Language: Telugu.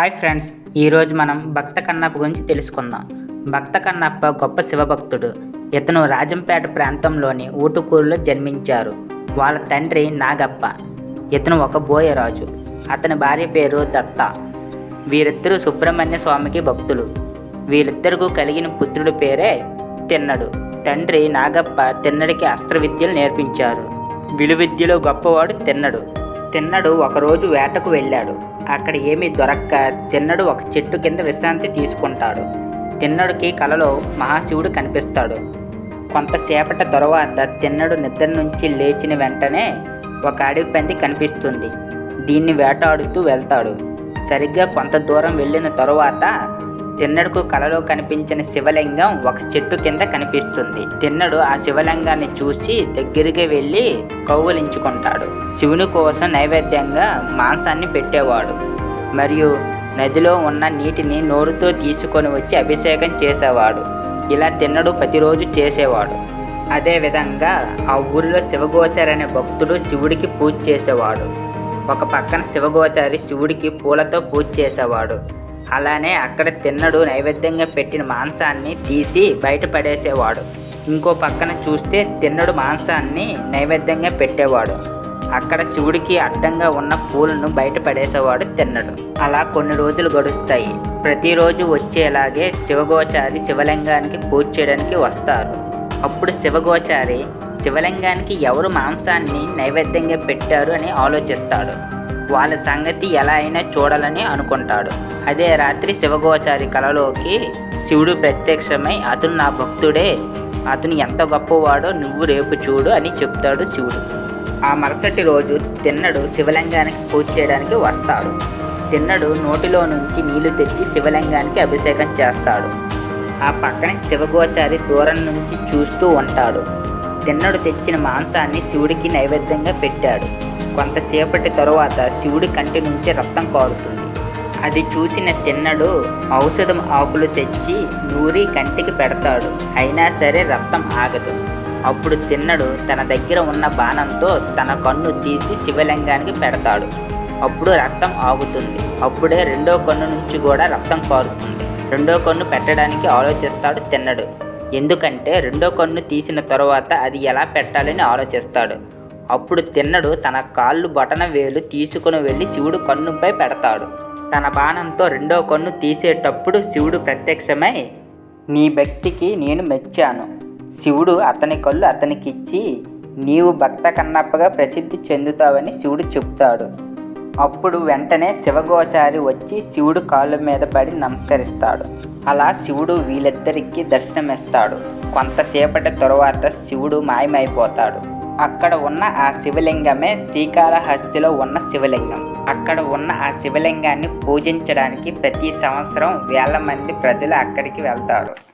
హాయ్ ఫ్రెండ్స్, ఈరోజు మనం భక్త కన్నప్ప గురించి తెలుసుకుందాం. భక్త కన్నప్ప గొప్ప శివభక్తుడు. ఇతను రాజంపేట ప్రాంతంలోని ఊటుకూరులో జన్మించారు. వాళ్ళ తండ్రి నాగప్ప. ఇతను ఒక బోయరాజు. అతని భార్య పేరు దత్త. వీరిద్దరూ సుబ్రహ్మణ్య స్వామికి భక్తులు. వీరిద్దరికీ కలిగిన పుత్రుడి పేరే తిన్నడు. తండ్రి నాగప్ప తిన్నడికి అస్త్ర విద్యలు నేర్పించారు. విలువిద్యలో గొప్పవాడు తిన్నడు ఒకరోజు వేటకు వెళ్ళాడు. అక్కడ ఏమీ దొరక్క తిన్నడు ఒక చెట్టు కింద విశ్రాంతి తీసుకుంటాడు. తిన్నడుకి కలలో మహాశివుడు కనిపిస్తాడు. కొంతసేపటి తరువాత తిన్నడు నిద్ర నుంచి లేచిన వెంటనే ఒక అడవి పంది కనిపిస్తుంది. దీన్ని వేటాడుతూ వెళ్తాడు. సరిగ్గా కొంత దూరం వెళ్ళిన తరువాత తిన్నడుకు కలలో కనిపించిన శివలింగం ఒక చెట్టు కింద కనిపిస్తుంది. తిన్నడు ఆ శివలింగాన్ని చూసి దగ్గరికి వెళ్ళి కౌగిలించుకుంటాడు. శివుని కోసం నైవేద్యంగా మాంసాన్ని పెట్టేవాడు మరియు నదిలో ఉన్న నీటిని నోరుతో తీసుకొని వచ్చి అభిషేకం చేసేవాడు. ఇలా తిన్నడు ప్రతిరోజు చేసేవాడు. అదేవిధంగా ఆ ఊరిలో శివగోచారి అనే భక్తుడు శివుడికి పూజ చేసేవాడు. ఒక పక్కన శివగోచారి శివుడికి పూలతో పూజ చేసేవాడు. అలానే అక్కడ తిన్నడు నైవేద్యంగా పెట్టిన మాంసాన్ని తీసి బయట పడేసేవాడు. ఇంకో పక్కన చూస్తే తిన్నడు మాంసాన్ని నైవేద్యంగా పెట్టేవాడు. అక్కడ శివుడికి అడ్డంగా ఉన్న పూలను బయట పడేసేవాడు తిన్నడు. అలా కొన్ని రోజులు గడుస్తాయి. ప్రతిరోజు వచ్చేలాగే శివగోచారి శివలింగానికి పూజ చేయడానికి వస్తారు. అప్పుడు శివగోచారి శివలింగానికి ఎవరు మాంసాన్ని నైవేద్యంగా పెట్టారు అని ఆలోచిస్తాడు. వాళ్ళ సంగతి ఎలా అయినా చూడాలని అనుకుంటాడు. అదే రాత్రి శివగోచారి కలలోకి శివుడు ప్రత్యక్షమై అతను నా భక్తుడే, అతను ఎంత గొప్పవాడో నువ్వు రేపు చూడు అని చెప్తాడు శివుడు. ఆ మరుసటి రోజు తిన్నడు శివలింగానికి పూజ చేయడానికి వస్తాడు. తిన్నడు నోటిలో నుంచి నీళ్లు తెచ్చి శివలింగానికి అభిషేకం చేస్తాడు. ఆ పక్కనే శివగోచారి దూరం నుంచి చూస్తూ ఉంటాడు. తిన్నడు తెచ్చిన మాంసాన్ని శివుడికి నైవేద్యంగా పెట్టాడు. కొంతసేపటి తరువాత శివుడి కంటి నుంచి రక్తం కారుతుంది. అది చూసిన తిన్నడు ఔషధం ఆకులు తెచ్చి నూరి కంటికి పెడతాడు. అయినా సరే రక్తం ఆగదు. అప్పుడు తిన్నడు తన దగ్గర ఉన్న బాణంతో తన కన్ను తీసి శివలింగానికి పెడతాడు. అప్పుడు రక్తం ఆగుతుంది. అప్పుడే రెండో కన్ను నుంచి కూడా రక్తం కారుతుంది. రెండో కన్ను పెట్టడానికి ఆలోచిస్తాడు తిన్నడు. ఎందుకంటే రెండో కన్ను తీసిన తరువాత అది ఎలా పెట్టాలని ఆలోచిస్తాడు. అప్పుడు తిన్నడు తన కాళ్ళు బొటన వేలు తీసుకుని వెళ్ళి శివుడు కన్నుపై పెడతాడు. తన బాణంతో రెండో కన్ను తీసేటప్పుడు శివుడు ప్రత్యక్షమై నీ భక్తికి నేను మెచ్చాను. శివుడు అతని కళ్ళు అతనికిచ్చి నీవు భక్త కన్నప్పగా ప్రసిద్ధి చెందుతావని శివుడు చెప్తాడు. అప్పుడు వెంటనే శివగోచారి వచ్చి శివుడు కాళ్ళ మీద పడి నమస్కరిస్తాడు. అలా శివుడు వీళ్ళిద్దరికీ దర్శనమిస్తాడు. కొంతసేపటి తరువాత శివుడు మాయమైపోతాడు. అక్కడ ఉన్న ఆ శివలింగమే శ్రీకాళహస్తిలో ఉన్న శివలింగం. అక్కడ ఉన్న ఆ శివలింగాన్ని పూజించడానికి ప్రతి సంవత్సరం వేల మంది ప్రజలు అక్కడికి వెళ్తారు.